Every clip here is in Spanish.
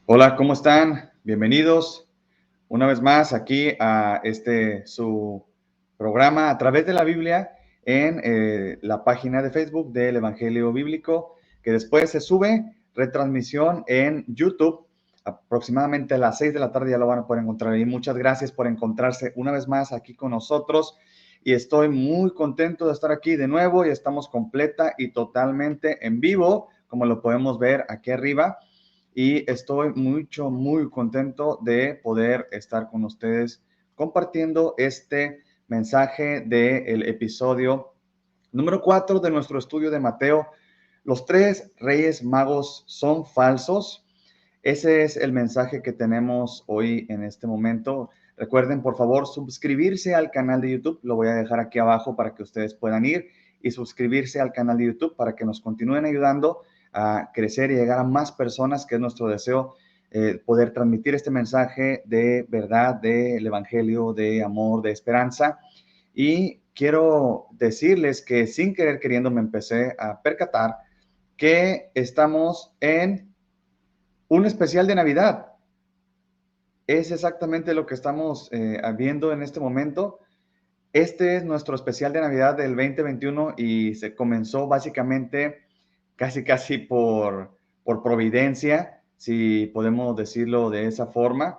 Hola, ¿cómo están? Bienvenidos una vez más aquí a su programa a través de la Biblia en la página de Facebook del Evangelio Bíblico, que después se sube retransmisión en YouTube aproximadamente a las 6 de la tarde, ya lo van a poder encontrar ahí. Muchas gracias por encontrarse una vez más aquí con nosotros y estoy muy contento de estar aquí de nuevo y estamos completa y totalmente en vivo, como lo podemos ver aquí arriba. Y estoy muy contento de poder estar con ustedes compartiendo este mensaje del episodio número 4 de nuestro estudio de Mateo. Los tres reyes magos son falsos. Ese es el mensaje que tenemos hoy en este momento. Recuerden, por favor, suscribirse al canal de YouTube. Lo voy a dejar aquí abajo para que ustedes puedan ir y suscribirse al canal de YouTube para que nos continúen ayudando a crecer y llegar a más personas, que es nuestro deseo, poder transmitir este mensaje de verdad, del evangelio, de amor, de esperanza. Y quiero decirles que sin querer queriendo me empecé a percatar que estamos en un especial de Navidad. Es exactamente lo que estamos viendo en este momento. Este es nuestro especial de Navidad del 2021 y se comenzó básicamente casi por providencia, si podemos decirlo de esa forma.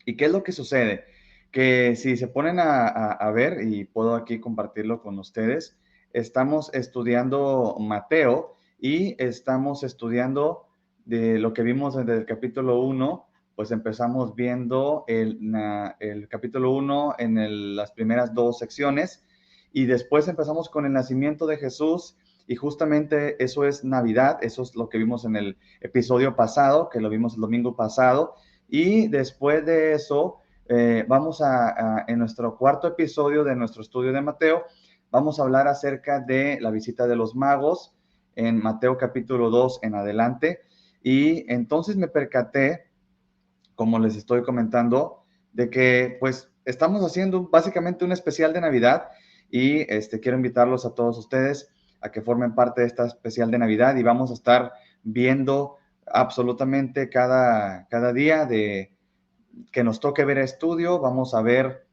¿Y qué es lo que sucede? Que si se ponen a ver, y puedo aquí compartirlo con ustedes, estamos estudiando Mateo y estamos estudiando de lo que vimos desde el capítulo 1, pues empezamos viendo el capítulo 1 en las primeras dos secciones y después empezamos con el nacimiento de Jesús y justamente eso es Navidad, eso es lo que vimos en el episodio pasado, que lo vimos el domingo pasado. Y después de eso, en nuestro cuarto episodio de nuestro estudio de Mateo, vamos a hablar acerca de la visita de los magos en Mateo capítulo 2 en adelante. Y entonces me percaté, como les estoy comentando, de que pues estamos haciendo básicamente un especial de Navidad y quiero invitarlos a todos ustedes a que formen parte de esta especial de Navidad y vamos a estar viendo absolutamente cada día de que nos toque ver estudio, vamos a ver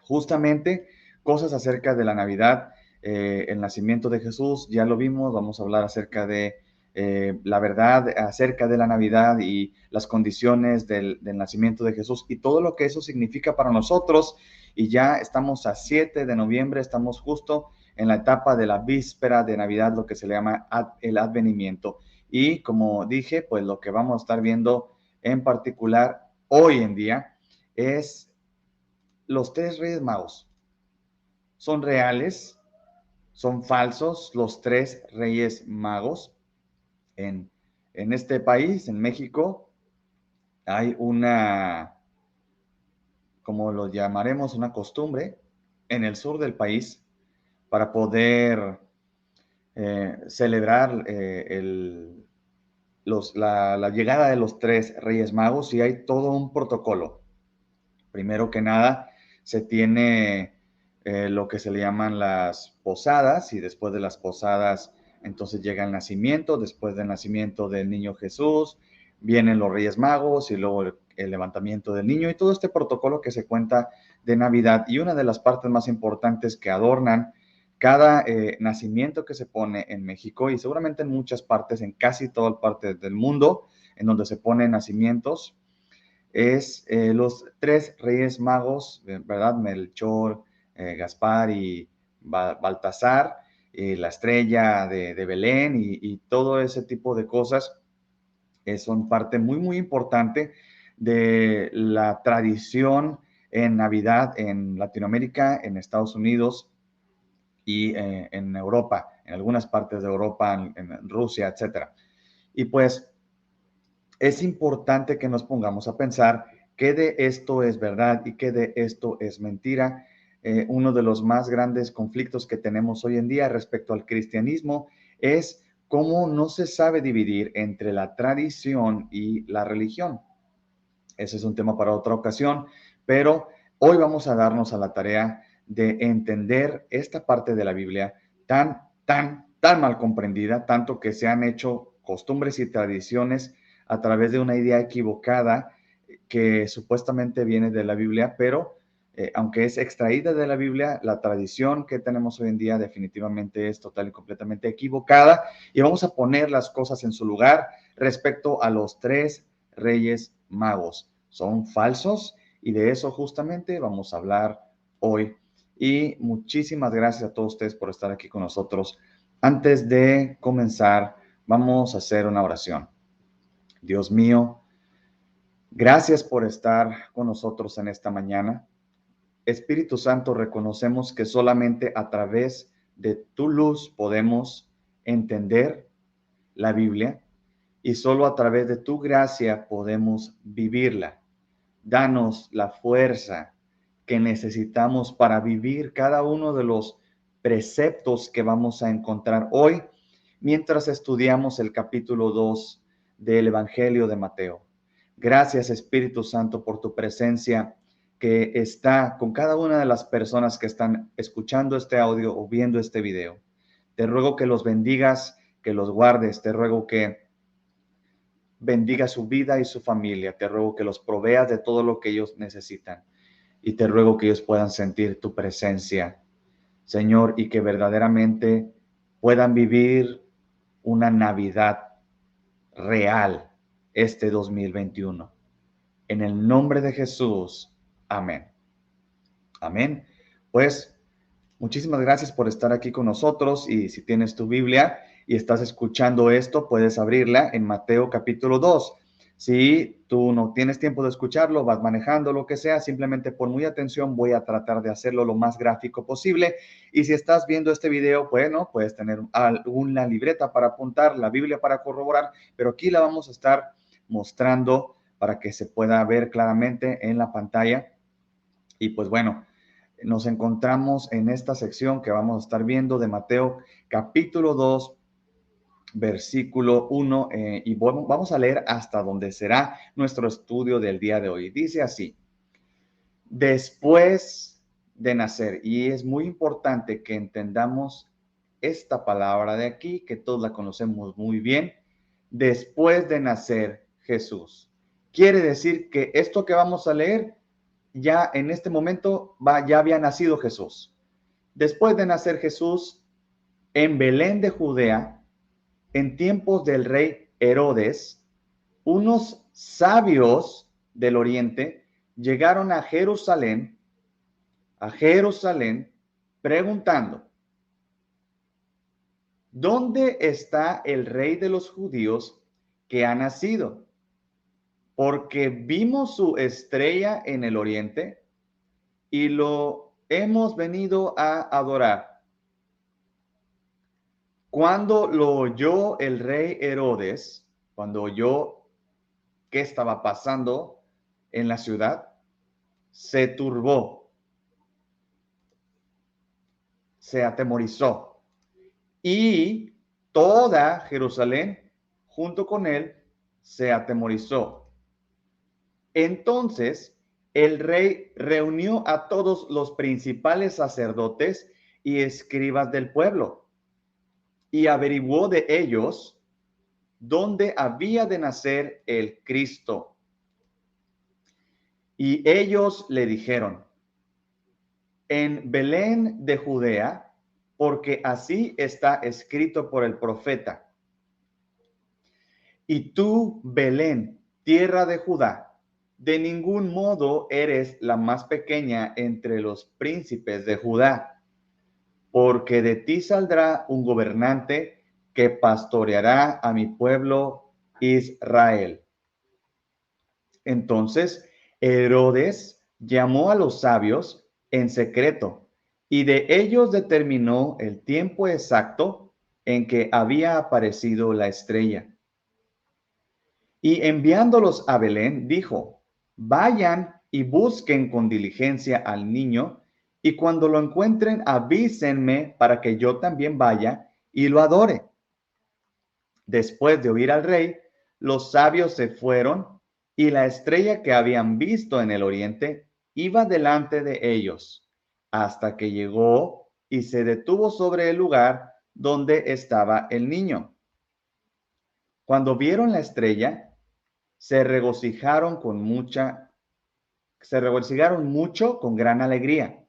justamente cosas acerca de la Navidad, el nacimiento de Jesús, ya lo vimos, vamos a hablar acerca de la verdad acerca de la Navidad y las condiciones del nacimiento de Jesús y todo lo que eso significa para nosotros. Y ya estamos a 7 de noviembre, estamos justo en la etapa de la víspera de Navidad, lo que se le llama el advenimiento. Y como dije, pues lo que vamos a estar viendo en particular hoy en día es los tres reyes magos. ¿Son reales? ¿Son falsos los tres reyes magos? En, en este país, en México, hay como lo llamaremos, una costumbre en el sur del país para poder celebrar la llegada de los tres reyes magos y hay todo un protocolo. Primero que nada, se tiene lo que se le llaman las posadas y después de las posadas, entonces llega el nacimiento, después del nacimiento del niño Jesús, vienen los Reyes Magos y luego el levantamiento del niño y todo este protocolo que se cuenta de Navidad. Y una de las partes más importantes que adornan cada nacimiento que se pone en México y seguramente en muchas partes, en casi todas partes del mundo, en donde se ponen nacimientos, es los tres reyes magos, ¿verdad? Melchor, Gaspar y Baltasar, la estrella de Belén y todo ese tipo de cosas son parte muy importante de la tradición en Navidad en Latinoamérica, en Estados Unidos y en Europa, en algunas partes de Europa, en Rusia, etcétera. Y pues es importante que nos pongamos a pensar qué de esto es verdad y qué de esto es mentira. Uno de los más grandes conflictos que tenemos hoy en día respecto al cristianismo es cómo no se sabe dividir entre la tradición y la religión. Ese es un tema para otra ocasión, pero hoy vamos a darnos a la tarea de entender esta parte de la Biblia tan mal comprendida, tanto que se han hecho costumbres y tradiciones a través de una idea equivocada que supuestamente viene de la Biblia, pero aunque es extraída de la Biblia, la tradición que tenemos hoy en día definitivamente es total y completamente equivocada, y vamos a poner las cosas en su lugar respecto a los 3 reyes magos. Son falsos, y de eso justamente vamos a hablar hoy. Y muchísimas gracias a todos ustedes por estar aquí con nosotros. Antes de comenzar, vamos a hacer una oración. Dios mío, gracias por estar con nosotros en esta mañana. Espíritu Santo, reconocemos que solamente a través de tu luz podemos entender la Biblia, y solo a través de tu gracia podemos vivirla. Danos la fuerza que necesitamos para vivir cada uno de los preceptos que vamos a encontrar hoy mientras estudiamos el capítulo 2 del Evangelio de Mateo. Gracias, Espíritu Santo, por tu presencia que está con cada una de las personas que están escuchando este audio o viendo este video. Te ruego que los bendigas, que los guardes. Te ruego que bendiga su vida y su familia. Te ruego que los proveas de todo lo que ellos necesitan. Y te ruego que ellos puedan sentir tu presencia, Señor, y que verdaderamente puedan vivir una Navidad real este 2021. En el nombre de Jesús. Amén. Amén. Pues muchísimas gracias por estar aquí con nosotros, y si tienes tu Biblia y estás escuchando esto, puedes abrirla en Mateo capítulo 2. Si tú no tienes tiempo de escucharlo, vas manejando, lo que sea, simplemente pon muy atención, voy a tratar de hacerlo lo más gráfico posible. Y si estás viendo este video, bueno, puedes tener alguna libreta para apuntar, la Biblia para corroborar, pero aquí la vamos a estar mostrando para que se pueda ver claramente en la pantalla. Y pues bueno, nos encontramos en esta sección que vamos a estar viendo de Mateo capítulo 2, versículo 1, y vamos a leer hasta donde será nuestro estudio del día de hoy. Dice así: después de nacer, y es muy importante que entendamos esta palabra de aquí, que todos la conocemos muy bien. Después de nacer Jesús. Quiere decir que esto que vamos a leer, ya en este momento ya había nacido Jesús. Después de nacer Jesús en Belén de Judea, en tiempos del rey Herodes, unos sabios del oriente llegaron a Jerusalén, preguntando: ¿dónde está el rey de los judíos que ha nacido? Porque vimos su estrella en el oriente y lo hemos venido a adorar. Cuando lo oyó el rey Herodes, cuando oyó qué estaba pasando en la ciudad, se turbó, se atemorizó, y toda Jerusalén junto con él se atemorizó. Entonces el rey reunió a todos los principales sacerdotes y escribas del pueblo y averiguó de ellos dónde había de nacer el Cristo. Y ellos le dijeron: en Belén de Judea, porque así está escrito por el profeta: y tú, Belén, tierra de Judá, de ningún modo eres la más pequeña entre los príncipes de Judá, porque de ti saldrá un gobernante que pastoreará a mi pueblo Israel. Entonces Herodes llamó a los sabios en secreto, y de ellos determinó el tiempo exacto en que había aparecido la estrella. Y enviándolos a Belén, dijo: vayan y busquen con diligencia al niño, y cuando lo encuentren, avísenme para que yo también vaya y lo adore. Después de oír al rey, los sabios se fueron, y la estrella que habían visto en el oriente iba delante de ellos, hasta que llegó y se detuvo sobre el lugar donde estaba el niño. Cuando vieron la estrella, se regocijaron se regocijaron mucho con gran alegría.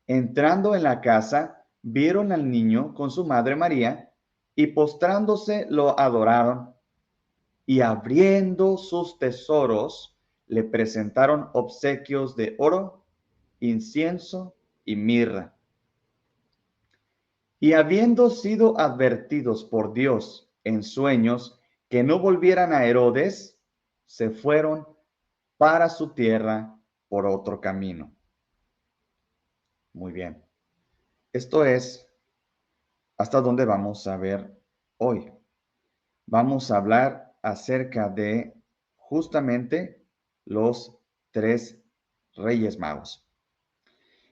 Entrando en la casa, vieron al niño con su madre María y postrándose lo adoraron y abriendo sus tesoros le presentaron obsequios de oro, incienso y mirra. Y habiendo sido advertidos por Dios en sueños que no volvieran a Herodes, se fueron para su tierra por otro camino. Muy bien. Esto es hasta donde vamos a ver hoy. Vamos a hablar acerca de justamente los tres Reyes Magos.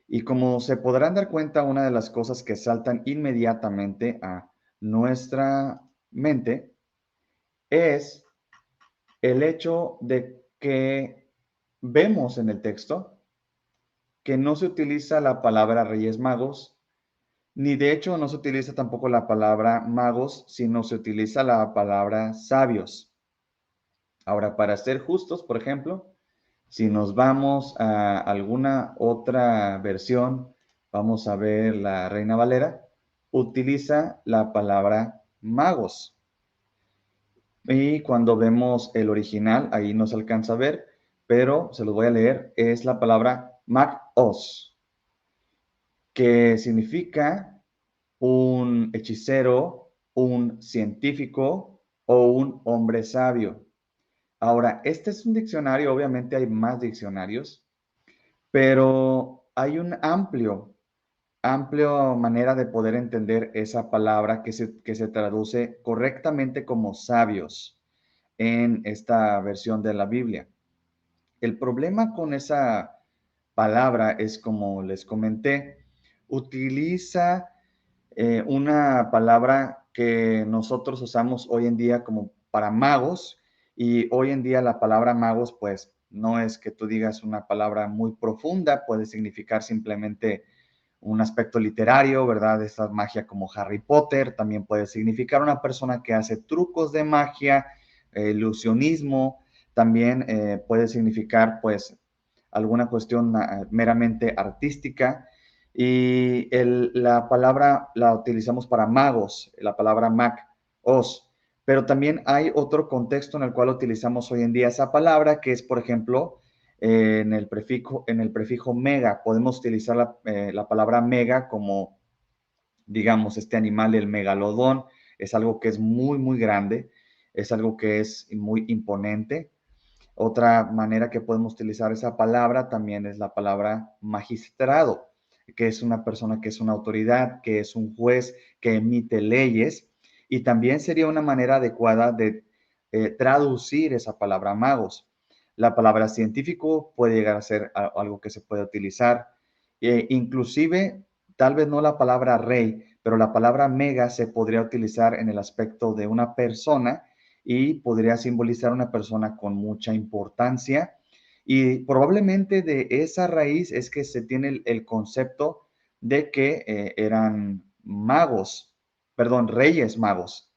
Y como se podrán dar cuenta, una de las cosas que saltan inmediatamente a nuestra mente es el hecho de que vemos en el texto que no se utiliza la palabra Reyes Magos, ni de hecho no se utiliza tampoco la palabra magos, sino se utiliza la palabra sabios. Ahora, para ser justos, por ejemplo, si nos vamos a alguna otra versión, vamos a ver la Reina Valera, utiliza la palabra magos. Y cuando vemos el original, ahí no se alcanza a ver, pero se los voy a leer, es la palabra magos, que significa un hechicero, un científico o un hombre sabio. Ahora, este es un diccionario, obviamente hay más diccionarios, pero hay un amplio manera de poder entender esa palabra que se traduce correctamente como sabios en esta versión de la Biblia. El problema con esa palabra es, como les comenté, utiliza una palabra que nosotros usamos hoy en día como para magos, y hoy en día la palabra magos pues no es que tú digas una palabra muy profunda, puede significar simplemente un aspecto literario, ¿verdad? Esta magia como Harry Potter, también puede significar una persona que hace trucos de magia, ilusionismo, también puede significar pues alguna cuestión meramente artística. Y la palabra la utilizamos para magos, la palabra os, pero también hay otro contexto en el cual utilizamos hoy en día esa palabra, que es, por ejemplo, en el prefijo mega. Podemos utilizar la palabra mega como, digamos, este animal, el megalodón, es algo que es muy, muy grande, es algo que es muy imponente. Otra manera que podemos utilizar esa palabra también es la palabra magistrado, que es una persona que es una autoridad, que es un juez que emite leyes, y también sería una manera adecuada de traducir esa palabra magos. La palabra científico puede llegar a ser algo que se puede utilizar, inclusive tal vez no la palabra rey, pero la palabra mega se podría utilizar en el aspecto de una persona y podría simbolizar una persona con mucha importancia. Y probablemente de esa raíz es que se tiene el concepto de que eran magos, perdón, reyes magos.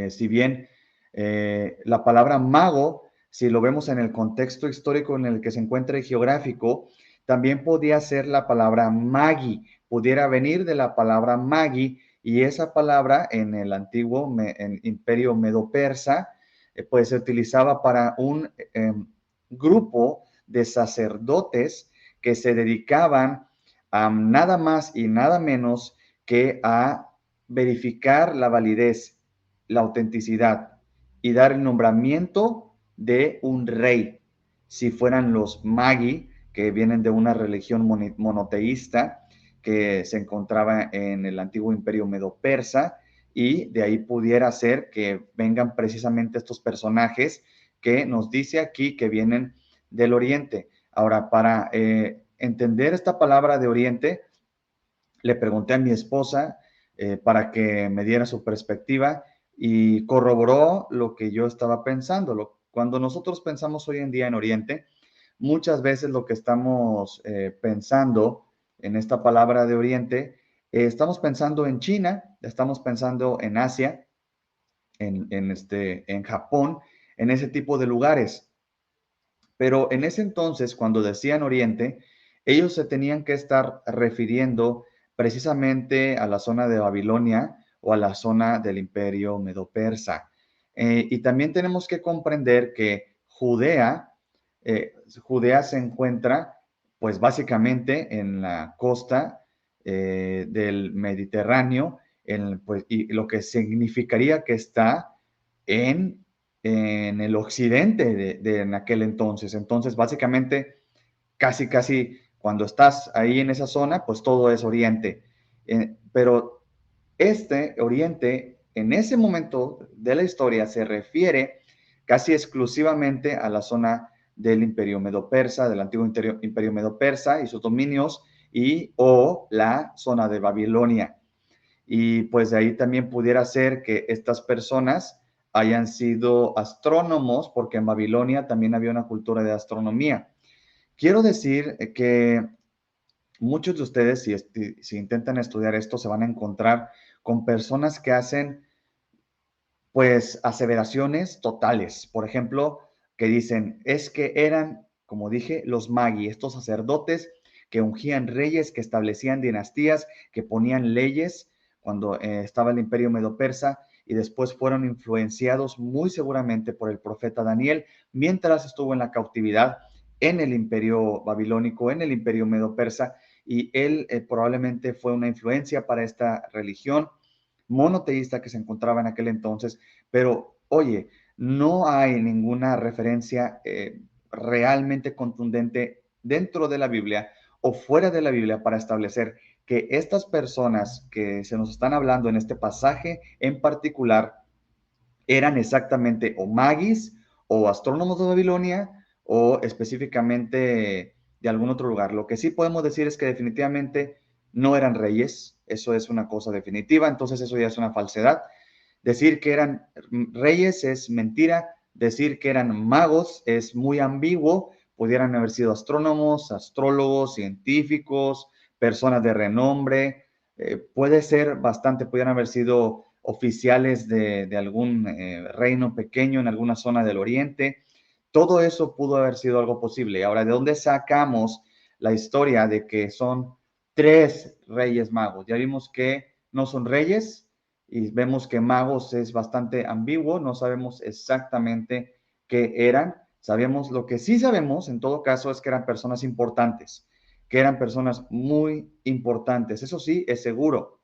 Si bien la palabra mago, si lo vemos en el contexto histórico en el que se encuentra y geográfico, también podía ser la palabra magi, pudiera venir de la palabra magi, y esa palabra en el antiguo imperio medo-persa, pues se utilizaba para un grupo de sacerdotes que se dedicaban a nada más y nada menos que a verificar la validez, la autenticidad y dar el nombramiento de un rey. Si fueran los magi, que vienen de una religión monoteísta que se encontraba en el antiguo imperio medo-persa, y de ahí pudiera ser que vengan precisamente estos personajes que nos dice aquí que vienen del oriente. Ahora, para entender esta palabra de oriente, le pregunté a mi esposa para que me diera su perspectiva y corroboró lo que yo estaba pensando. Cuando nosotros pensamos hoy en día en Oriente, muchas veces lo que estamos pensando en esta palabra de Oriente, estamos pensando en China, estamos pensando en Asia, en Japón, en ese tipo de lugares. Pero en ese entonces, cuando decían Oriente, ellos se tenían que estar refiriendo precisamente a la zona de Babilonia o a la zona del Imperio Medo-Persa. Y también tenemos que comprender que Judea se encuentra, pues básicamente en la costa del Mediterráneo, pues, y lo que significaría que está en el occidente en aquel entonces. Entonces, básicamente, casi cuando estás ahí en esa zona, pues todo es oriente. Pero este oriente, en ese momento de la historia, se refiere casi exclusivamente a la zona del Imperio Medo-Persa, del antiguo Imperio Medo-Persa y sus dominios, o la zona de Babilonia. Y pues de ahí también pudiera ser que estas personas hayan sido astrónomos, porque en Babilonia también había una cultura de astronomía. Quiero decir que muchos de ustedes, si intentan estudiar esto, se van a encontrar con personas que hacen, pues, aseveraciones totales. Por ejemplo, que dicen, es que eran, como dije, los magi, estos sacerdotes que ungían reyes, que establecían dinastías, que ponían leyes cuando estaba el imperio medo-persa y después fueron influenciados muy seguramente por el profeta Daniel mientras estuvo en la cautividad en el imperio babilónico, en el imperio medo-persa, y él probablemente fue una influencia para esta religión monoteísta que se encontraba en aquel entonces, pero oye, no hay ninguna referencia realmente contundente dentro de la Biblia o fuera de la Biblia para establecer que estas personas que se nos están hablando en este pasaje en particular eran exactamente o magis o astrónomos de Babilonia o específicamente de algún otro lugar. Lo que sí podemos decir es que definitivamente no eran reyes, eso es una cosa definitiva, entonces eso ya es una falsedad. Decir que eran reyes es mentira, decir que eran magos es muy ambiguo, pudieran haber sido astrónomos, astrólogos, científicos, personas de renombre, puede ser bastante, pudieran haber sido oficiales de algún reino pequeño en alguna zona del oriente. Todo eso pudo haber sido algo posible. Ahora, ¿de dónde sacamos la historia de que son 3 reyes magos? Ya vimos que no son reyes y vemos que magos es bastante ambiguo, no sabemos exactamente qué eran. Sabemos, lo que sí sabemos en todo caso es que eran personas importantes, que eran personas muy importantes. Eso sí, es seguro.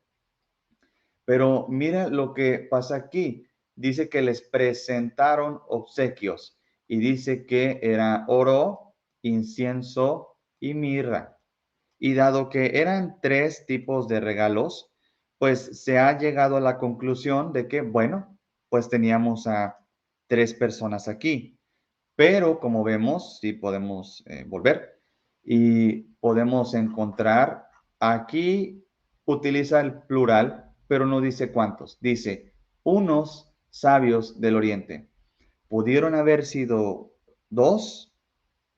Pero mira lo que pasa aquí. Dice que les presentaron obsequios y dice que era oro, incienso y mirra. Y dado que eran 3 tipos de regalos, pues se ha llegado a la conclusión de que, bueno, pues teníamos a 3 personas aquí. Pero como vemos, sí podemos volver y podemos encontrar aquí, utiliza el plural, pero no dice cuántos. Dice, unos sabios del oriente. Pudieron haber sido 2,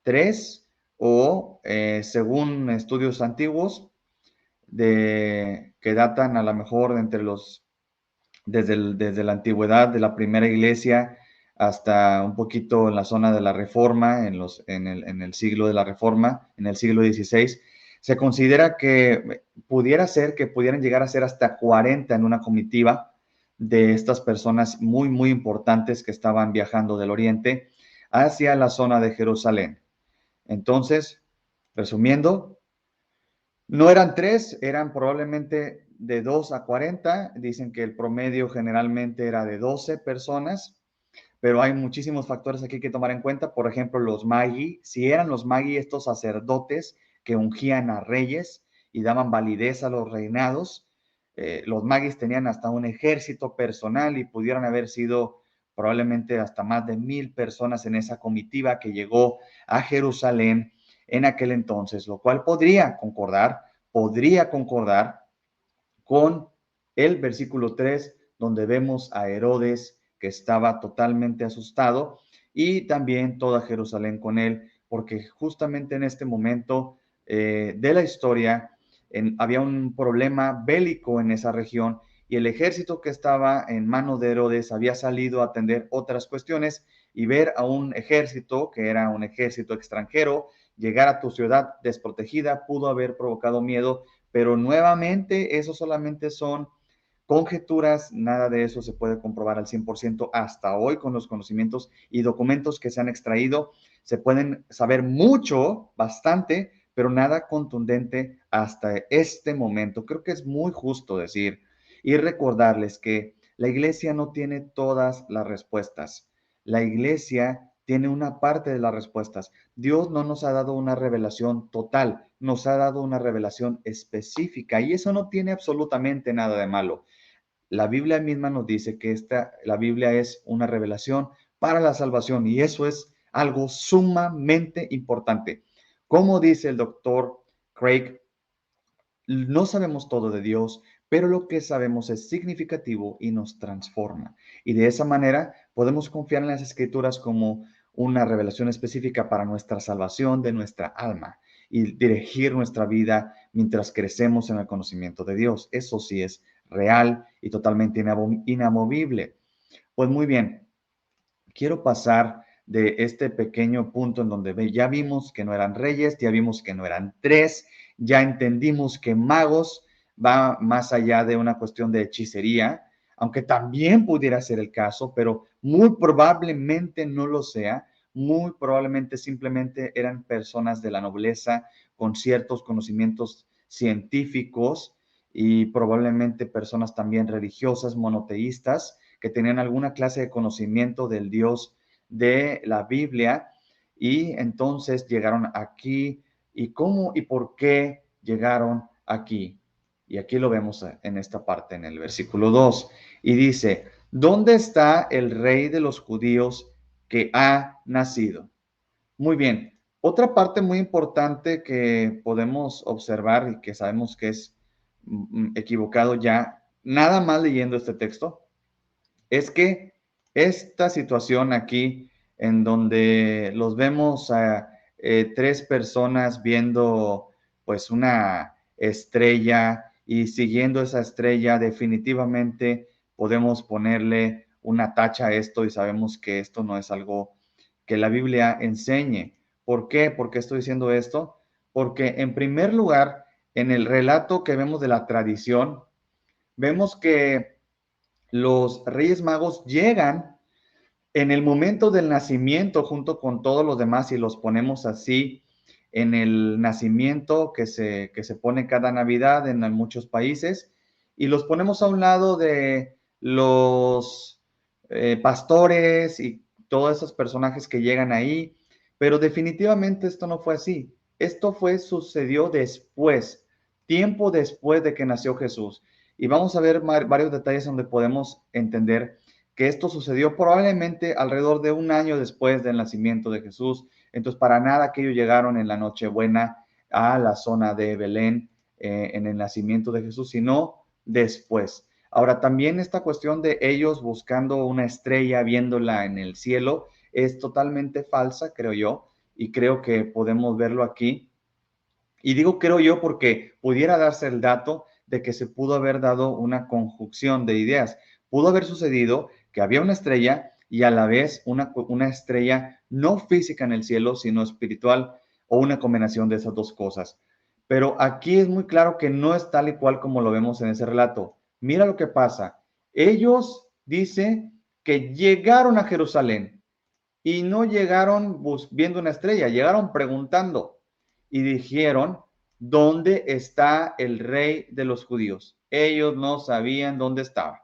3 o, según estudios antiguos, que datan a lo mejor desde la antigüedad de la primera iglesia hasta un poquito en la zona de la Reforma, en el siglo de la Reforma, en el siglo XVI, se considera que pudiera ser que pudieran llegar a ser hasta 40 en una comitiva de estas personas muy, muy importantes que estaban viajando del oriente hacia la zona de Jerusalén. Entonces, resumiendo, no eran 3, eran probablemente de 2 a 40. Dicen que el promedio generalmente era de 12 personas, pero hay muchísimos factores aquí que tomar en cuenta. Por ejemplo, los magi, si eran los magi estos sacerdotes que ungían a reyes y daban validez a los reinados, los magis tenían hasta un ejército personal y pudieron haber sido probablemente hasta más de 1000 personas en esa comitiva que llegó a Jerusalén en aquel entonces, lo cual podría concordar con el versículo 3, donde vemos a Herodes que estaba totalmente asustado y también toda Jerusalén con él, porque justamente en este momento de la historia había un problema bélico en esa región y el ejército que estaba en manos de Herodes había salido a atender otras cuestiones y ver a un ejército, que era un ejército extranjero, llegar a tu ciudad desprotegida, pudo haber provocado miedo, pero nuevamente eso solamente son conjeturas, nada de eso se puede comprobar al 100%. Hasta hoy, con los conocimientos y documentos que se han extraído, se pueden saber mucho, bastante, pero nada contundente hasta este momento. Creo que es muy justo decir y recordarles que la iglesia no tiene todas las respuestas. La iglesia tiene una parte de las respuestas. Dios no nos ha dado una revelación total, nos ha dado una revelación específica y eso no tiene absolutamente nada de malo. La Biblia misma nos dice que la Biblia es una revelación para la salvación y eso es algo sumamente importante. Como dice el doctor Craig, no sabemos todo de Dios, pero lo que sabemos es significativo y nos transforma. Y de esa manera podemos confiar en las escrituras como una revelación específica para nuestra salvación de nuestra alma y dirigir nuestra vida mientras crecemos en el conocimiento de Dios. Eso sí es real y totalmente inamovible. Pues muy bien, quiero pasar de este pequeño punto en donde ya vimos que no eran reyes, ya vimos que no eran tres, ya entendimos que magos va más allá de una cuestión de hechicería, aunque también pudiera ser el caso, pero muy probablemente no lo sea, muy probablemente simplemente eran personas de la nobleza con ciertos conocimientos científicos y probablemente personas también religiosas, monoteístas, que tenían alguna clase de conocimiento del Dios de la Biblia y entonces llegaron aquí. ¿Y cómo y por qué llegaron aquí? Y aquí lo vemos en esta parte, en el versículo 2. Y dice, ¿dónde está el rey de los judíos que ha nacido? Muy bien. Otra parte muy importante que podemos observar y que sabemos que es equivocado ya, nada más leyendo este texto, es que esta situación aquí, en donde los vemos a tres personas viendo pues una estrella y siguiendo esa estrella, definitivamente podemos ponerle una tacha a esto y sabemos que esto no es algo que la Biblia enseñe. ¿Por qué? ¿Por qué estoy diciendo esto? Porque en primer lugar, en el relato que vemos de la tradición, vemos que los Reyes Magos llegan en el momento del nacimiento junto con todos los demás y los ponemos así en el nacimiento que se pone cada Navidad en muchos países y los ponemos a un lado de los pastores y todos esos personajes que llegan ahí, pero definitivamente esto no fue así. Sucedió después, tiempo después de que nació Jesús. Y vamos a ver varios detalles donde podemos entender que esto sucedió probablemente alrededor de un año después del nacimiento de Jesús. Entonces, para nada que ellos llegaron en la Nochebuena a la zona de Belén en el nacimiento de Jesús, sino después. Ahora, también esta cuestión de ellos buscando una estrella, viéndola en el cielo, es totalmente falsa, creo yo, y creo que podemos verlo aquí. Y digo creo yo porque pudiera darse el dato de que se pudo haber dado una conjunción de ideas. Pudo haber sucedido que había una estrella y a la vez una estrella no física en el cielo, sino espiritual o una combinación de esas dos cosas. Pero aquí es muy claro que no es tal y cual como lo vemos en ese relato. Mira lo que pasa. Ellos, dice, que llegaron a Jerusalén y no llegaron viendo una estrella, llegaron preguntando y dijeron, ¿dónde está el rey de los judíos? Ellos no sabían dónde estaba.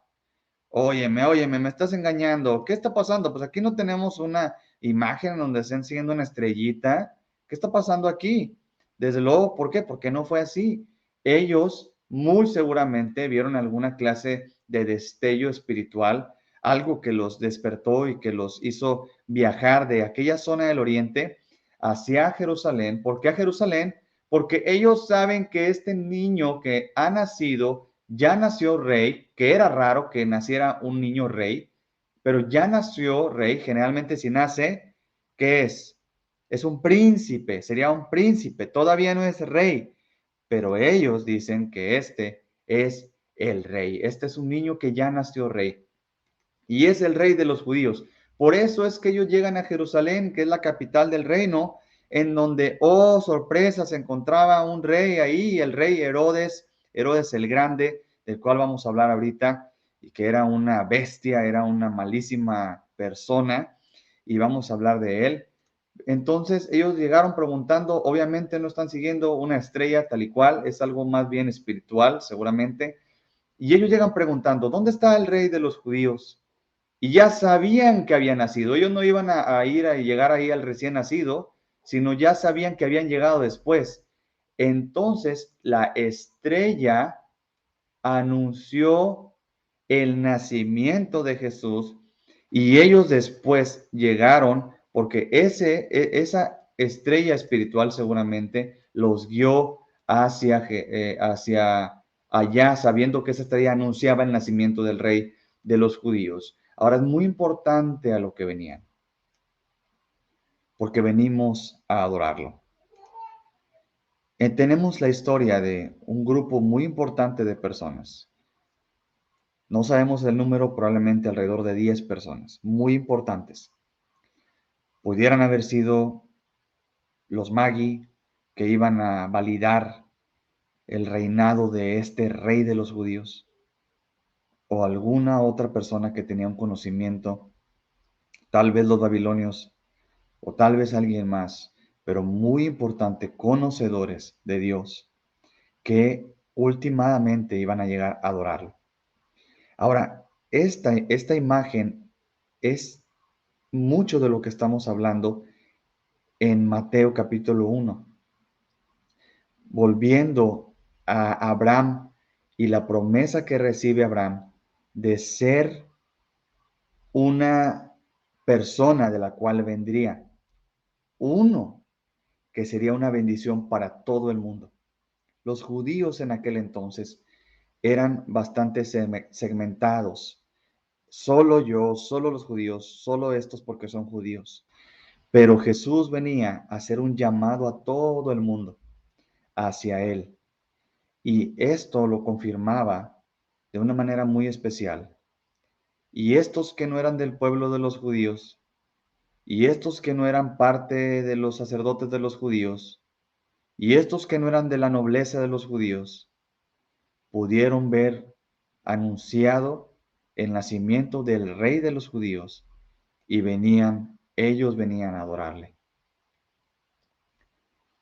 Óyeme, me estás engañando. ¿Qué está pasando? Pues aquí no tenemos una imagen donde estén siguiendo una estrellita. ¿Qué está pasando aquí? Desde luego, ¿por qué? Porque no fue así. Ellos muy seguramente vieron alguna clase de destello espiritual, algo que los despertó y que los hizo viajar de aquella zona del oriente hacia Jerusalén. ¿Por qué a Jerusalén? Porque ellos saben que este niño que ha nacido ya nació rey, que era raro que naciera un niño rey, pero ya nació rey. Generalmente si nace, ¿qué es? Es un príncipe, sería un príncipe, todavía no es rey, pero ellos dicen que este es el rey. Este es un niño que ya nació rey y es el rey de los judíos. Por eso es que ellos llegan a Jerusalén, que es la capital del reino, en donde, oh sorpresa, se encontraba un rey ahí, el rey Herodes, Herodes el Grande, del cual vamos a hablar ahorita, y que era una bestia, era una malísima persona, y vamos a hablar de él. Entonces ellos llegaron preguntando, obviamente no están siguiendo una estrella tal y cual, es algo más bien espiritual seguramente, y ellos llegan preguntando, ¿dónde está el rey de los judíos? Y ya sabían que había nacido, ellos no iban a ir a llegar ahí al recién nacido, sino ya sabían que habían llegado después. Entonces la estrella anunció el nacimiento de Jesús y ellos después llegaron porque esa estrella espiritual seguramente los guió hacia allá, sabiendo que esa estrella anunciaba el nacimiento del rey de los judíos. Ahora es muy importante a lo que venían, porque venimos a adorarlo. Tenemos la historia de un grupo muy importante de personas. No sabemos el número, probablemente alrededor de 10 personas, muy importantes. Pudieran haber sido los Magi que iban a validar el reinado de este rey de los judíos, o alguna otra persona que tenía un conocimiento, tal vez los babilonios, o tal vez alguien más, pero muy importante, conocedores de Dios, que últimamente iban a llegar a adorarlo. Ahora, esta imagen es mucho de lo que estamos hablando en Mateo capítulo 1. Volviendo a Abraham y la promesa que recibe Abraham de ser una persona de la cual vendría uno que sería una bendición para todo el mundo. Los judíos en aquel entonces eran bastante segmentados. Solo yo, solo los judíos, solo estos porque son judíos. Pero Jesús venía a hacer un llamado a todo el mundo hacia él. Y esto lo confirmaba de una manera muy especial. Y estos que no eran del pueblo de los judíos, y estos que no eran parte de los sacerdotes de los judíos, y estos que no eran de la nobleza de los judíos, pudieron ver anunciado el nacimiento del rey de los judíos, y ellos venían a adorarle.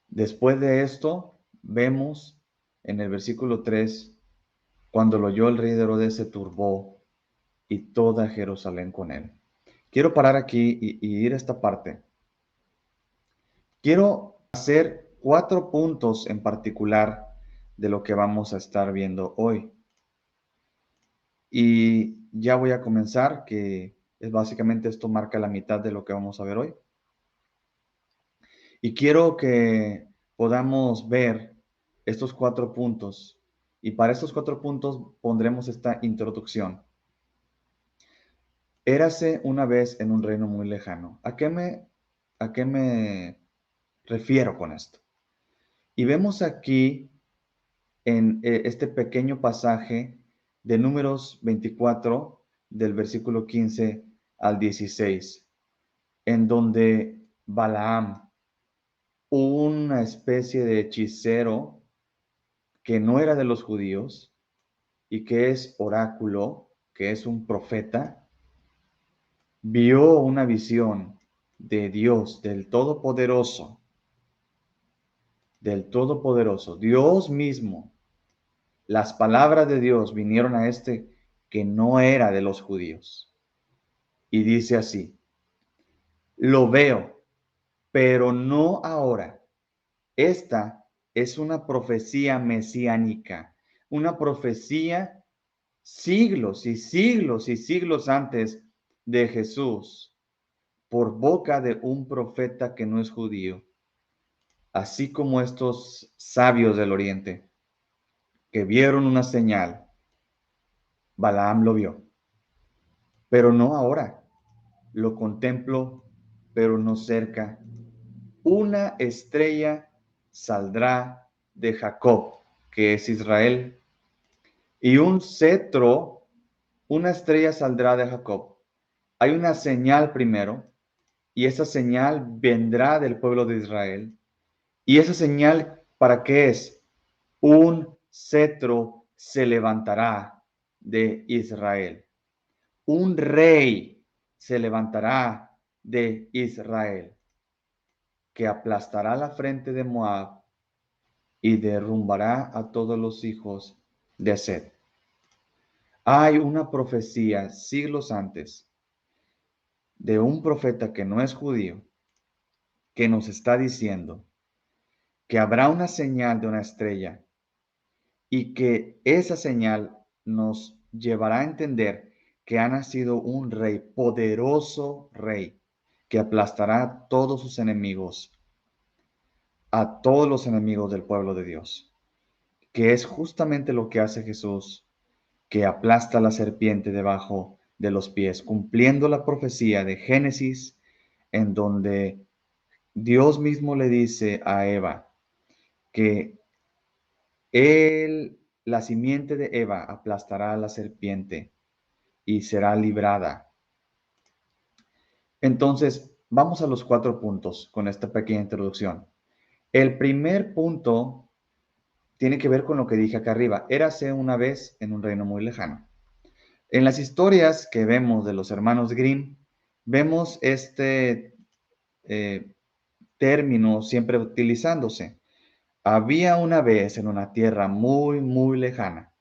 Después de esto, vemos en el versículo 3, cuando lo oyó el rey de Herodes se turbó y toda Jerusalén con él. Quiero parar aquí y ir a esta parte. Quiero hacer 4 puntos en particular de lo que vamos a estar viendo hoy. Y ya voy a comenzar, que es básicamente esto marca la mitad de lo que vamos a ver hoy. Y quiero que podamos ver estos 4 puntos. Y para estos 4 puntos pondremos esta introducción. Érase una vez en un reino muy lejano. ¿A qué me refiero con esto? Y vemos aquí en este pequeño pasaje de Números 24, del versículo 15 al 16, en donde Balaam, una especie de hechicero que no era de los judíos y que es oráculo, que es un profeta, vio una visión de Dios, del Todopoderoso, Dios mismo. Las palabras de Dios vinieron a este que no era de los judíos. Y dice así: lo veo, pero no ahora. Esta es una profecía mesiánica, una profecía siglos y siglos y siglos antes de Jesús, por boca de un profeta que no es judío, así como estos sabios del oriente que vieron una señal. Balaam lo vio, pero no ahora. Lo contemplo, pero no cerca. Una estrella saldrá de Jacob, que es Israel, y un cetro, una estrella saldrá de Jacob, Hay una señal primero, y esa señal vendrá del pueblo de Israel. ¿Y esa señal para qué es? Un cetro se levantará de Israel. Un rey se levantará de Israel, que aplastará la frente de Moab y derrumbará a todos los hijos de Set. Hay una profecía siglos antes de un profeta que no es judío, que nos está diciendo que habrá una señal de una estrella y que esa señal nos llevará a entender que ha nacido un rey, poderoso rey, que aplastará a todos sus enemigos, a todos los enemigos del pueblo de Dios, que es justamente lo que hace Jesús, que aplasta la serpiente debajo de los pies, cumpliendo la profecía de Génesis, en donde Dios mismo le dice a Eva que la simiente de Eva aplastará a la serpiente y será librada. Entonces, vamos a los 4 puntos con esta pequeña introducción. El primer punto tiene que ver con lo que dije acá arriba. Érase una vez en un reino muy lejano. En las historias que vemos de los hermanos Grimm, vemos este término siempre utilizándose. Había una vez en una tierra muy, muy lejana.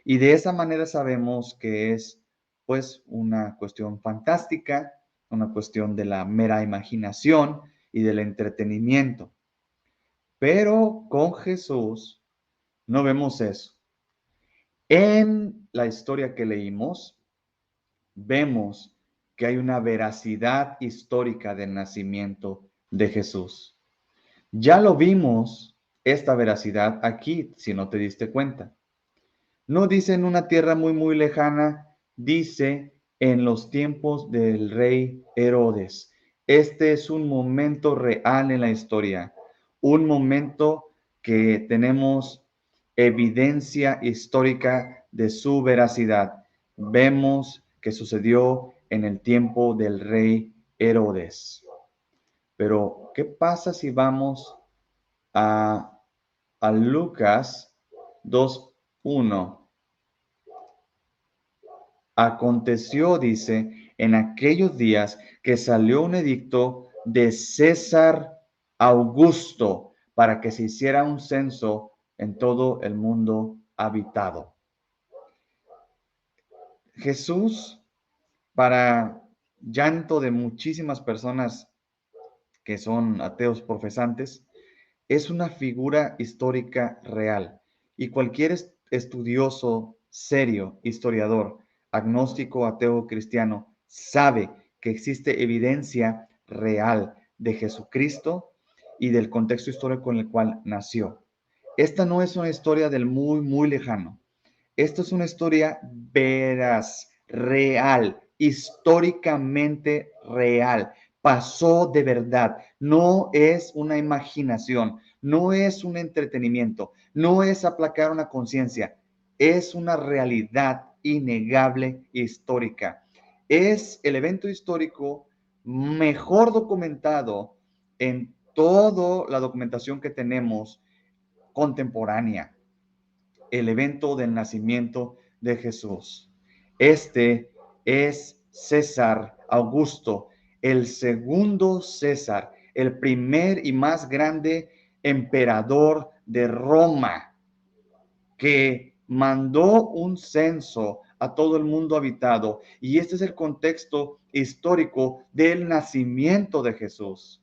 Y de esa manera sabemos que es pues una cuestión fantástica, una cuestión de la mera imaginación y del entretenimiento. Pero con Jesús no vemos eso. En la historia que leímos, vemos que hay una veracidad histórica del nacimiento de Jesús. Ya lo vimos, esta veracidad aquí, si no te diste cuenta. No dice en una tierra muy, muy lejana, dice en los tiempos del rey Herodes. Este es un momento real en la historia, un momento que tenemos evidencia histórica de su veracidad. Vemos que sucedió en el tiempo del rey Herodes. Pero, ¿qué pasa si vamos a Lucas 2:1? Aconteció, dice, en aquellos días que salió un edicto de César Augusto para que se hiciera un censo en todo el mundo habitado. Jesús, para llanto de muchísimas personas que son ateos profesantes, es una figura histórica real y cualquier estudioso serio, historiador, agnóstico, ateo, cristiano, sabe que existe evidencia real de Jesucristo y del contexto histórico en el cual nació. Esta no es una historia del muy, muy lejano. Esto es una historia veraz, real, históricamente real. Pasó de verdad. No es una imaginación, no es un entretenimiento, no es aplacar una conciencia. Es una realidad innegable histórica. Es el evento histórico mejor documentado en toda la documentación que tenemos contemporánea, el evento del nacimiento de Jesús. Este es César Augusto, el segundo César, el primer y más grande emperador de Roma, que mandó un censo a todo el mundo habitado. Y este es el contexto histórico del nacimiento de Jesús.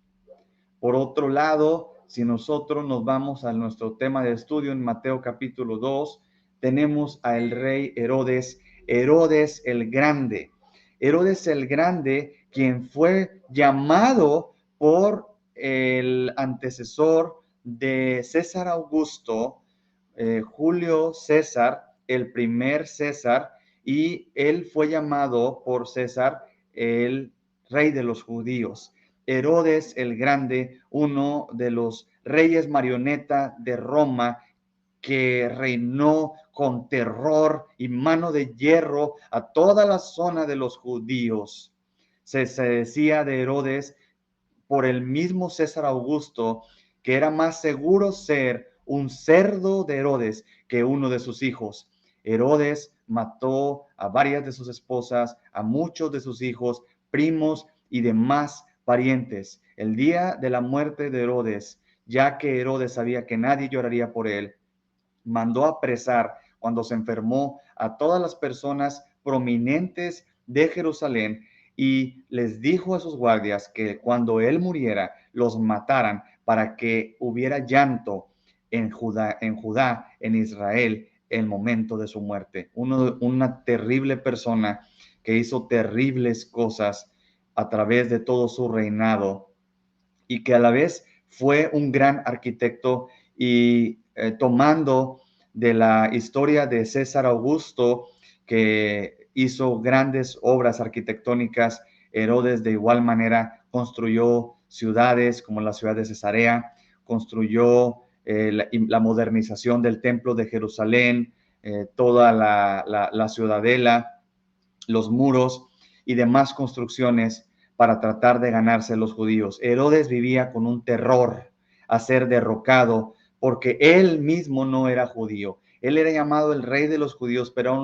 Por otro lado, si nosotros nos vamos a nuestro tema de estudio en Mateo capítulo 2, tenemos al rey Herodes, Herodes el Grande. Herodes el Grande, quien fue llamado por el antecesor de César Augusto, Julio César, el primer César, y él fue llamado por César el rey de los judíos. Herodes el Grande, uno de los reyes marioneta de Roma, que reinó con terror y mano de hierro a toda la zona de los judíos. se decía de Herodes por el mismo César Augusto que era más seguro ser un cerdo de Herodes que uno de sus hijos. Herodes mató a varias de sus esposas, a muchos de sus hijos, primos y demás parientes. El día de la muerte de Herodes, ya que Herodes sabía que nadie lloraría por él, mandó apresar cuando se enfermó a todas las personas prominentes de Jerusalén y les dijo a sus guardias que cuando él muriera los mataran para que hubiera llanto en Judá, en Israel, el momento de su muerte. Una terrible persona que hizo terribles cosas a través de todo su reinado y que a la vez fue un gran arquitecto y tomando de la historia de César Augusto, que hizo grandes obras arquitectónicas, Herodes de igual manera construyó ciudades como la ciudad de Cesarea, construyó la modernización del templo de Jerusalén, toda la ciudadela, los muros y demás construcciones para tratar de ganarse a los judíos. Herodes vivía con un terror a ser derrocado porque él mismo no era judío. Él era llamado el rey de los judíos, pero era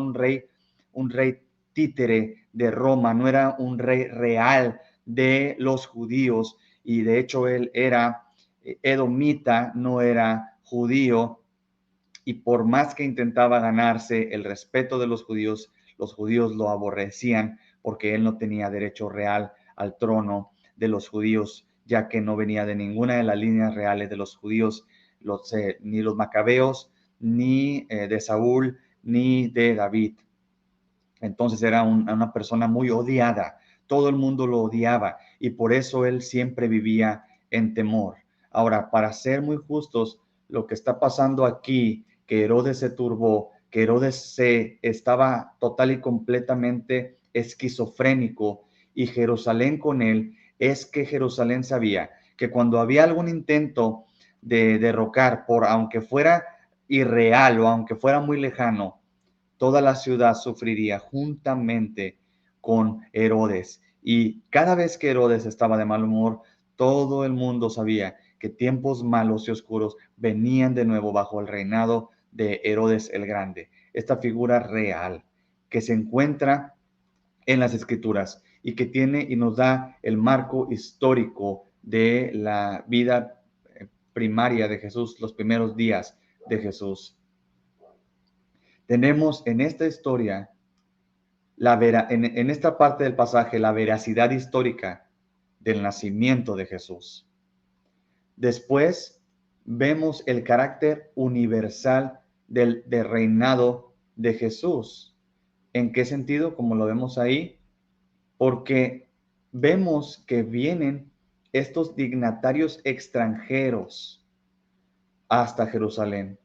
un rey títere de Roma, no era un rey real de los judíos. Y de hecho él era edomita, no era judío. Y por más que intentaba ganarse el respeto de los judíos lo aborrecían porque él no tenía derecho real al trono de los judíos, ya que no venía de ninguna de las líneas reales de los judíos, ni los macabeos, ni de Saúl, ni de David. Entonces era una persona muy odiada, todo el mundo lo odiaba y por eso él siempre vivía en temor. Ahora, para ser muy justos, lo que está pasando aquí, que Herodes se turbó, que Herodes se estaba total y completamente esquizofrénico y Jerusalén con él, es que Jerusalén sabía que cuando había algún intento de derrocar, por aunque fuera irreal o aunque fuera muy lejano, toda la ciudad sufriría juntamente con Herodes. Y cada vez que Herodes estaba de mal humor, todo el mundo sabía que tiempos malos y oscuros venían de nuevo bajo el reinado de Herodes el Grande. Esta figura real que se encuentra en las Escrituras y que tiene y nos da el marco histórico de la vida primaria de Jesús, los primeros días de Jesús. Tenemos en esta historia, en esta parte del pasaje, la veracidad histórica del nacimiento de Jesús. Después vemos el carácter universal del reinado de Jesús. ¿En qué sentido? Como lo vemos ahí, porque vemos que vienen estos dignatarios extranjeros hasta Jerusalén.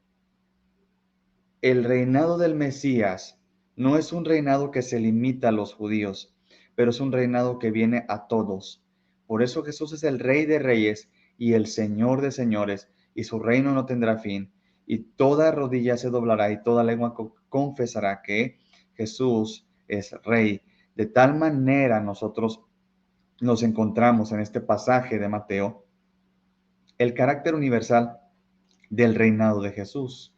El reinado del Mesías no es un reinado que se limita a los judíos, pero es un reinado que viene a todos. Por eso Jesús es el Rey de Reyes y el Señor de Señores, y su reino no tendrá fin, y toda rodilla se doblará y toda lengua confesará que Jesús es Rey. De tal manera nosotros nos encontramos en este pasaje de Mateo, el carácter universal del reinado de Jesús.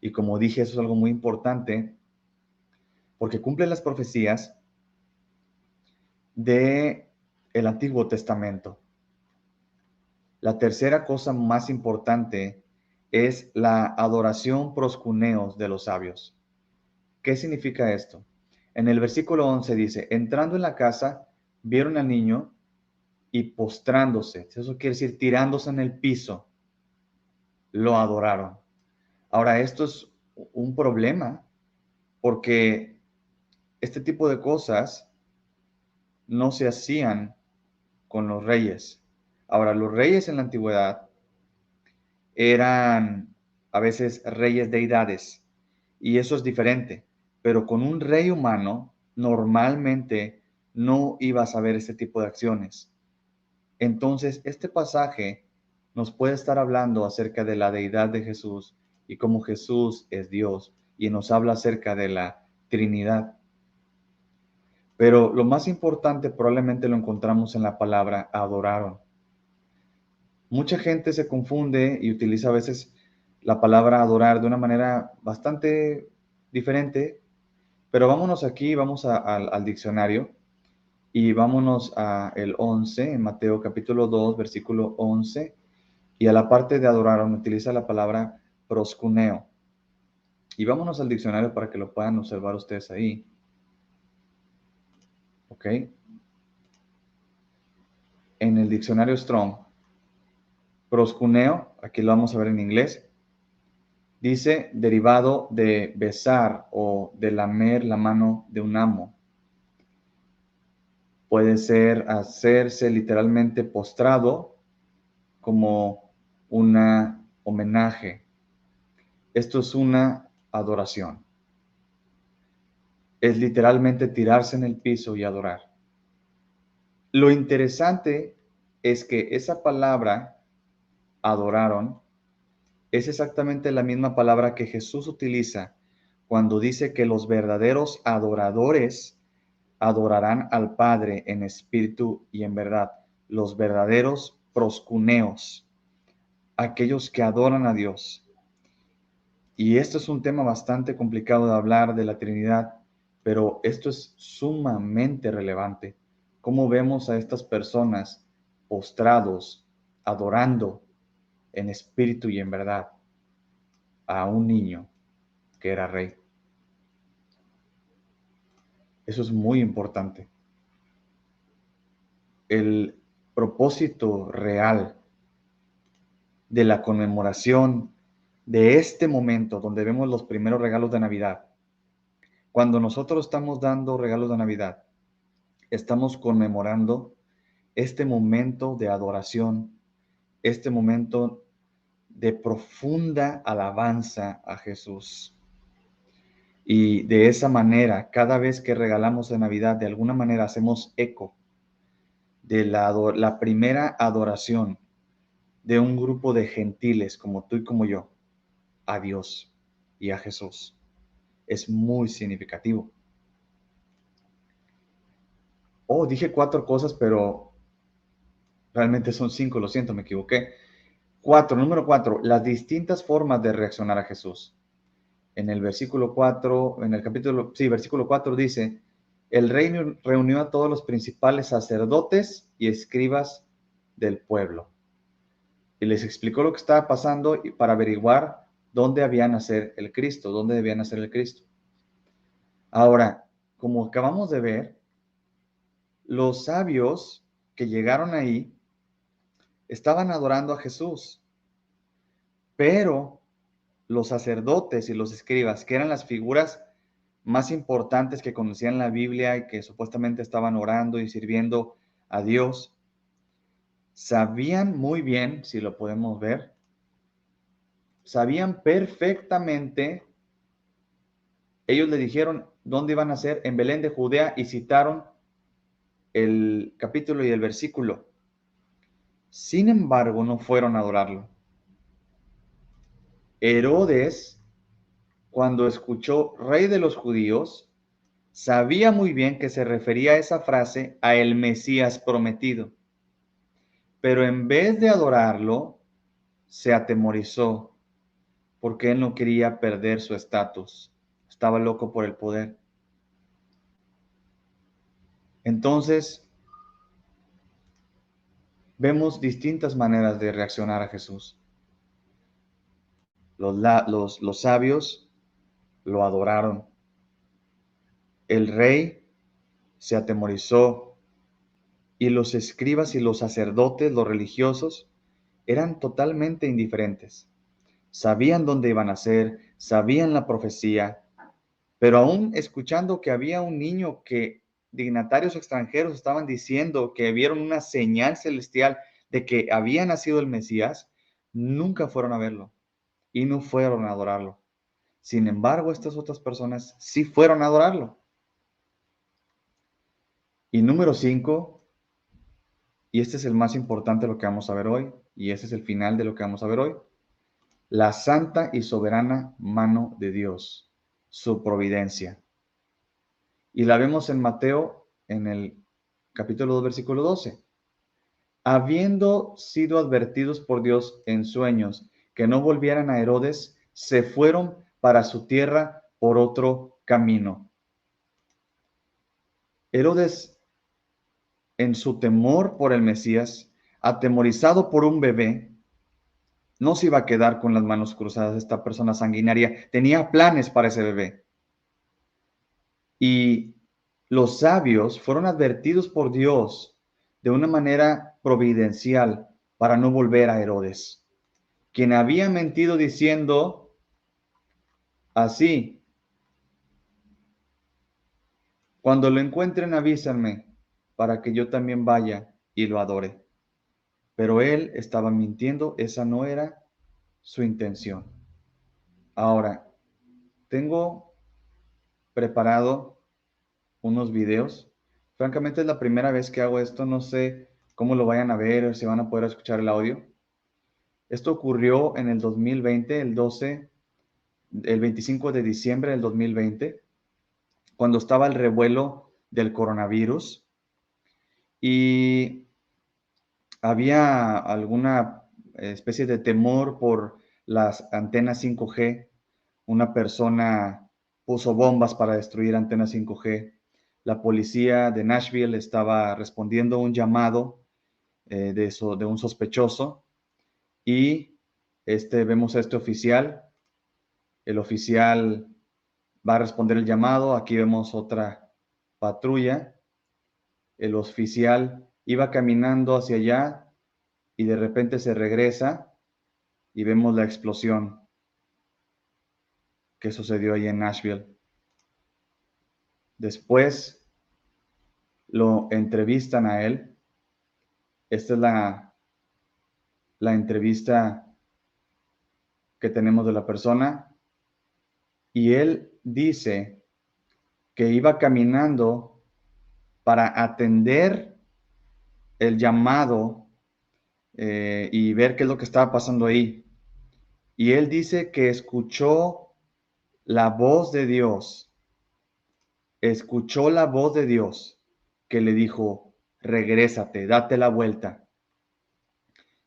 Y como dije, eso es algo muy importante porque cumple las profecías de el Antiguo Testamento. La tercera cosa más importante es la adoración proscuneos de los sabios. ¿Qué significa esto? En el versículo 11 dice, entrando en la casa, vieron al niño y postrándose, eso quiere decir tirándose en el piso, lo adoraron. Ahora, esto es un problema porque este tipo de cosas no se hacían con los reyes. Ahora, los reyes en la antigüedad eran a veces reyes deidades y eso es diferente, pero con un rey humano normalmente no ibas a ver este tipo de acciones. Entonces, este pasaje nos puede estar hablando acerca de la deidad de Jesús y cómo Jesús es Dios y nos habla acerca de la Trinidad. Pero lo más importante probablemente lo encontramos en la palabra adoraron. Mucha gente se confunde y utiliza a veces la palabra adorar de una manera bastante diferente, pero vámonos aquí, vamos al diccionario y vámonos a el 11, en Mateo capítulo 2, versículo 11, y a la parte de adoraron utiliza la palabra proscuneo. Y vámonos al diccionario para que lo puedan observar ustedes ahí. ¿Ok? En el diccionario Strong, proscuneo, aquí lo vamos a ver en inglés, dice derivado de besar o de lamer la mano de un amo. Puede ser hacerse literalmente postrado como un homenaje. Esto es una adoración. Es literalmente tirarse en el piso y adorar. Lo interesante es que esa palabra, adoraron, es exactamente la misma palabra que Jesús utiliza cuando dice que los verdaderos adoradores adorarán al Padre en espíritu y en verdad. Los verdaderos proscuneos, aquellos que adoran a Dios. Y esto es un tema bastante complicado de hablar de la Trinidad, pero esto es sumamente relevante. ¿Cómo vemos a estas personas postrados, adorando en espíritu y en verdad a un niño que era rey? Eso es muy importante. El propósito real de la conmemoración de este momento donde vemos los primeros regalos de Navidad. Cuando nosotros estamos dando regalos de Navidad, estamos conmemorando este momento de adoración, este momento de profunda alabanza a Jesús. Y de esa manera, cada vez que regalamos en Navidad, de alguna manera hacemos eco de la primera adoración de un grupo de gentiles como tú y como yo, a Dios y a Jesús. Es muy significativo. Oh, dije 4 cosas, pero realmente son 5, lo siento, me equivoqué. 4, número 4, las distintas formas de reaccionar a Jesús. En el versículo 4, en el capítulo, sí, versículo 4 dice, el rey reunió a todos los principales sacerdotes y escribas del pueblo. Y les explicó lo que estaba pasando para averiguar dónde había nacer el Cristo, dónde debía nacer el Cristo. Ahora, como acabamos de ver, los sabios que llegaron ahí estaban adorando a Jesús, pero los sacerdotes y los escribas, que eran las figuras más importantes que conocían la Biblia y que supuestamente estaban orando y sirviendo a Dios, sabían muy bien, si lo podemos ver, sabían perfectamente, ellos le dijeron dónde iban a ser, en Belén de Judea, y citaron el capítulo y el versículo. Sin embargo, no fueron a adorarlo. Herodes, cuando escuchó rey de los judíos, sabía muy bien que se refería a esa frase a el Mesías prometido. Pero en vez de adorarlo, se atemorizó porque él no quería perder su estatus. Estaba loco por el poder. Entonces, vemos distintas maneras de reaccionar a Jesús. Los sabios lo adoraron. El rey se atemorizó y los escribas y los sacerdotes, los religiosos, eran totalmente indiferentes. Sabían dónde iban a ser, sabían la profecía, pero aún escuchando que había un niño que dignatarios extranjeros estaban diciendo que vieron una señal celestial de que había nacido el Mesías, nunca fueron a verlo y no fueron a adorarlo. Sin embargo, estas otras personas sí fueron a adorarlo. Y número 5, y este es el más importante de lo que vamos a ver hoy, y este es el final de lo que vamos a ver hoy, la santa y soberana mano de Dios, su providencia. Y la vemos en Mateo en el capítulo 2, versículo 12. Habiendo sido advertidos por Dios en sueños que no volvieran a Herodes, se fueron para su tierra por otro camino. Herodes, en su temor por el Mesías, atemorizado por un bebé, no se iba a quedar con las manos cruzadas. Esta persona sanguinaria tenía planes para ese bebé. Y los sabios fueron advertidos por Dios de una manera providencial para no volver a Herodes, quien había mentido diciendo así: cuando lo encuentren avísenme para que yo también vaya y lo adore. Pero él estaba mintiendo, esa no era su intención. Ahora, tengo preparado unos videos. Francamente es la primera vez que hago esto, no sé cómo lo vayan a ver o si van a poder escuchar el audio. Esto ocurrió en el 2020, el 25 de diciembre del 2020, cuando estaba el revuelo del coronavirus y había alguna especie de temor por las antenas 5G. Una persona puso bombas para destruir antenas 5G. La policía de Nashville estaba respondiendo a un llamado de un sospechoso y vemos a este oficial. El oficial va a responder el llamado. Aquí vemos otra patrulla. El oficial iba caminando hacia allá y de repente se regresa y vemos la explosión que sucedió ahí en Nashville. Después lo entrevistan a él. Esta es la entrevista que tenemos de la persona. Y él dice que iba caminando para atender el llamado y ver qué es lo que estaba pasando ahí. Y él dice que escuchó la voz de Dios. Escuchó la voz de Dios que le dijo: regrésate, date la vuelta.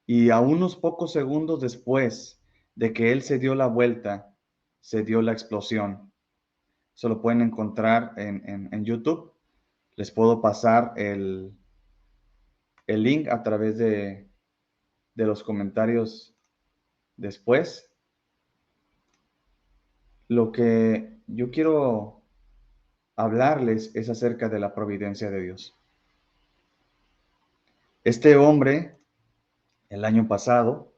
Y a unos pocos segundos después de que él se dio la vuelta, se dio la explosión. Se lo pueden encontrar en YouTube. Les puedo pasar el link a través de los comentarios después. Lo que yo quiero hablarles es acerca de la providencia de Dios. Este hombre, el año pasado,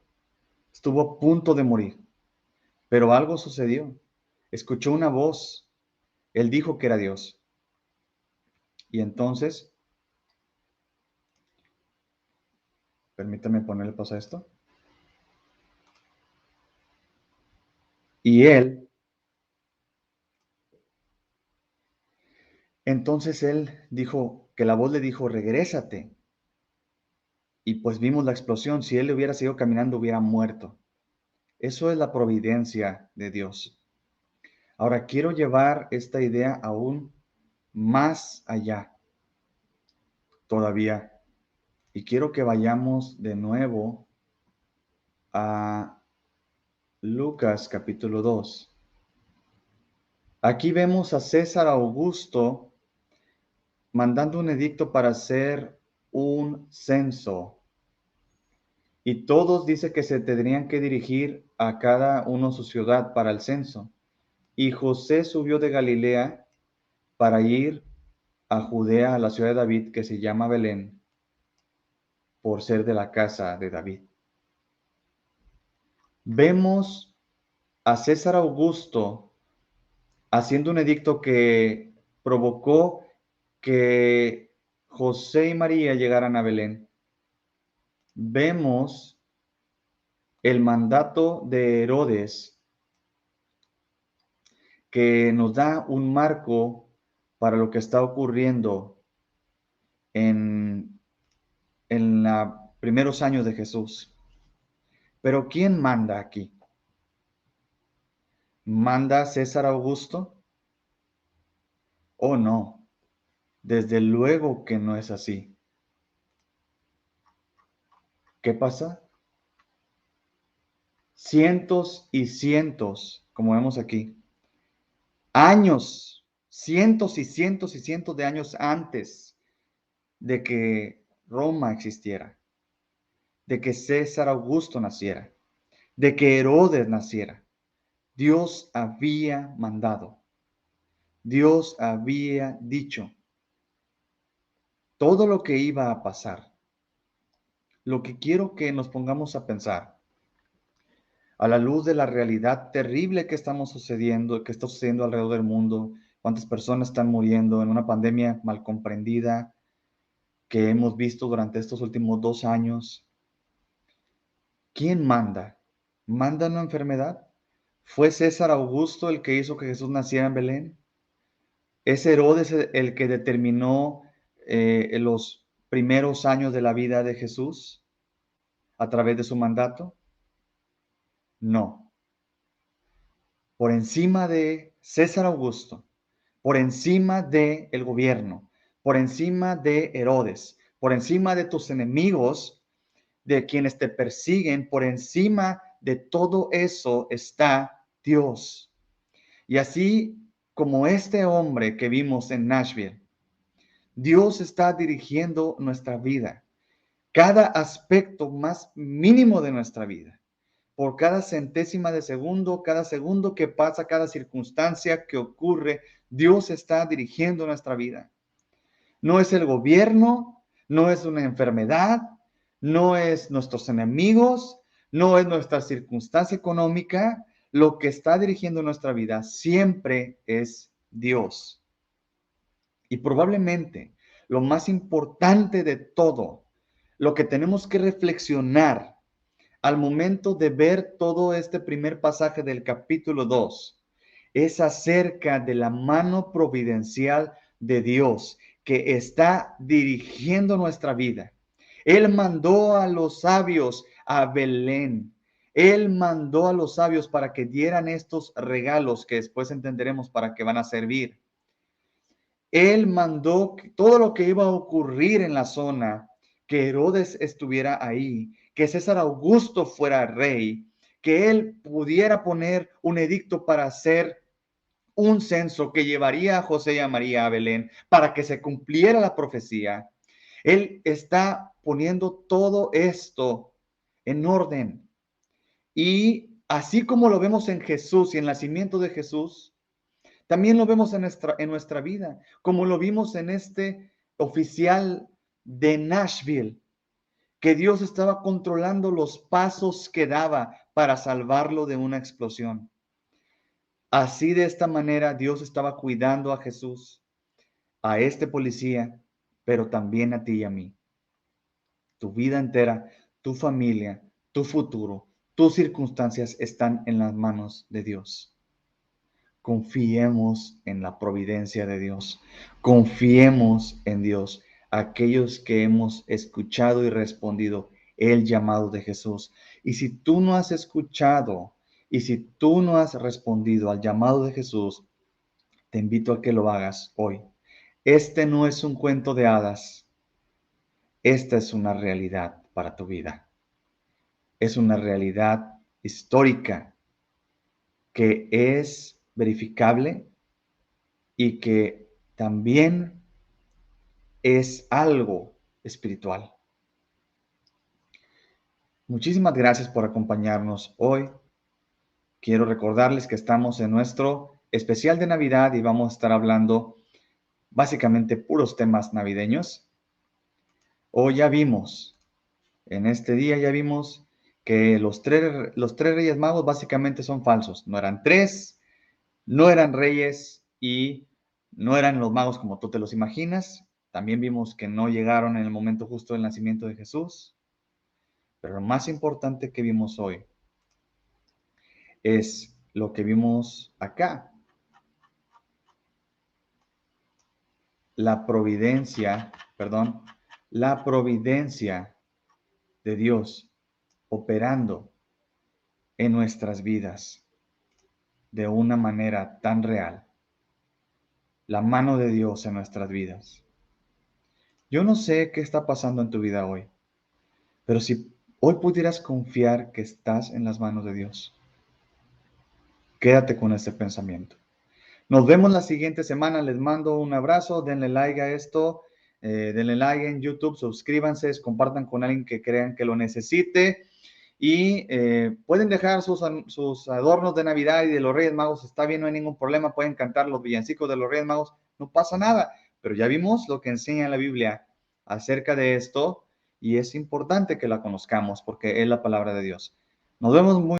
estuvo a punto de morir, pero algo sucedió. Escuchó una voz. Él dijo que era Dios. Y entonces, permítame ponerle pausa a esto. Y entonces él dijo que la voz le dijo: regrésate. Y pues vimos la explosión. Si él hubiera seguido caminando, hubiera muerto. Eso es la providencia de Dios. Ahora quiero llevar esta idea aún más allá todavía. Y quiero que vayamos de nuevo a Lucas capítulo 2. Aquí vemos a César Augusto mandando un edicto para hacer un censo. Y todos dice que se tendrían que dirigir a cada uno su ciudad para el censo. Y José subió de Galilea para ir a Judea, a la ciudad de David, que se llama Belén, por ser de la casa de David. Vemos a César Augusto haciendo un edicto que provocó que José y María llegaran a Belén. Vemos el mandato de Herodes, que nos da un marco para lo que está ocurriendo en los primeros años de Jesús. Pero ¿quién manda aquí? ¿Manda César Augusto? Oh, no. Desde luego que no es así. ¿Qué pasa? Cientos y cientos, como vemos aquí, años, cientos y cientos y cientos de años antes de que Roma existiera, de que César Augusto naciera, de que Herodes naciera, Dios había mandado, Dios había dicho todo lo que iba a pasar. Lo que quiero que nos pongamos a pensar, a la luz de la realidad terrible que que está sucediendo alrededor del mundo, cuántas personas están muriendo en una pandemia mal comprendida que hemos visto durante estos últimos 2 años. ¿Quién manda? ¿Manda una enfermedad? ¿Fue César Augusto el que hizo que Jesús naciera en Belén? ¿Es Herodes el que determinó los primeros años de la vida de Jesús a través de su mandato? No. Por encima de César Augusto, por encima de el gobierno, por encima de Herodes, por encima de tus enemigos, de quienes te persiguen, por encima de todo eso está Dios. Y así como este hombre que vimos en Nashville, Dios está dirigiendo nuestra vida, cada aspecto más mínimo de nuestra vida, por cada centésima de segundo, cada segundo que pasa, cada circunstancia que ocurre, Dios está dirigiendo nuestra vida. No es el gobierno, no es una enfermedad, no es nuestros enemigos, no es nuestra circunstancia económica. Lo que está dirigiendo nuestra vida siempre es Dios. Y probablemente lo más importante de todo, lo que tenemos que reflexionar al momento de ver todo este primer pasaje del capítulo 2, es acerca de la mano providencial de Dios que está dirigiendo nuestra vida. Él mandó a los sabios a Belén. Él mandó a los sabios para que dieran estos regalos que después entenderemos para qué van a servir. Él mandó todo lo que iba a ocurrir en la zona, que Herodes estuviera ahí, que César Augusto fuera rey, que él pudiera poner un edicto para hacer un censo que llevaría a José y a María a Belén para que se cumpliera la profecía. Él está poniendo todo esto en orden. Y así como lo vemos en Jesús y en el nacimiento de Jesús, también lo vemos en nuestra vida, como lo vimos en este oficial de Nashville, que Dios estaba controlando los pasos que daba para salvarlo de una explosión. Así de esta manera Dios estaba cuidando a Jesús, a este policía, pero también a ti y a mí. Tu vida entera, tu familia, tu futuro, tus circunstancias están en las manos de Dios. Confiemos en la providencia de Dios. Confiemos en Dios. Aquellos que hemos escuchado y respondido el llamado de Jesús. Y si tú no has escuchado y si tú no has respondido al llamado de Jesús, te invito a que lo hagas hoy. Este no es un cuento de hadas. Esta es una realidad para tu vida. Es una realidad histórica que es verificable y que también es algo espiritual. Muchísimas gracias por acompañarnos hoy. Quiero recordarles que estamos en nuestro especial de Navidad y vamos a estar hablando básicamente puros temas navideños. Hoy ya vimos, en este día ya vimos que los tres Reyes Magos básicamente son falsos. No eran tres, no eran reyes y no eran los magos como tú te los imaginas. También vimos que no llegaron en el momento justo del nacimiento de Jesús. Pero lo más importante que vimos hoy es lo que vimos acá. La providencia de Dios operando en nuestras vidas de una manera tan real. La mano de Dios en nuestras vidas. Yo no sé qué está pasando en tu vida hoy, pero si hoy pudieras confiar que estás en las manos de Dios, quédate con ese pensamiento. Nos vemos la siguiente semana. Les mando un abrazo. Denle like a esto. Denle like en YouTube. Suscríbanse. Compartan con alguien que crean que lo necesite. Y pueden dejar sus adornos de Navidad y de los Reyes Magos. Está bien, no hay ningún problema. Pueden cantar los villancicos de los Reyes Magos. No pasa nada. Pero ya vimos lo que enseña la Biblia acerca de esto. Y es importante que la conozcamos porque es la palabra de Dios. Nos vemos muy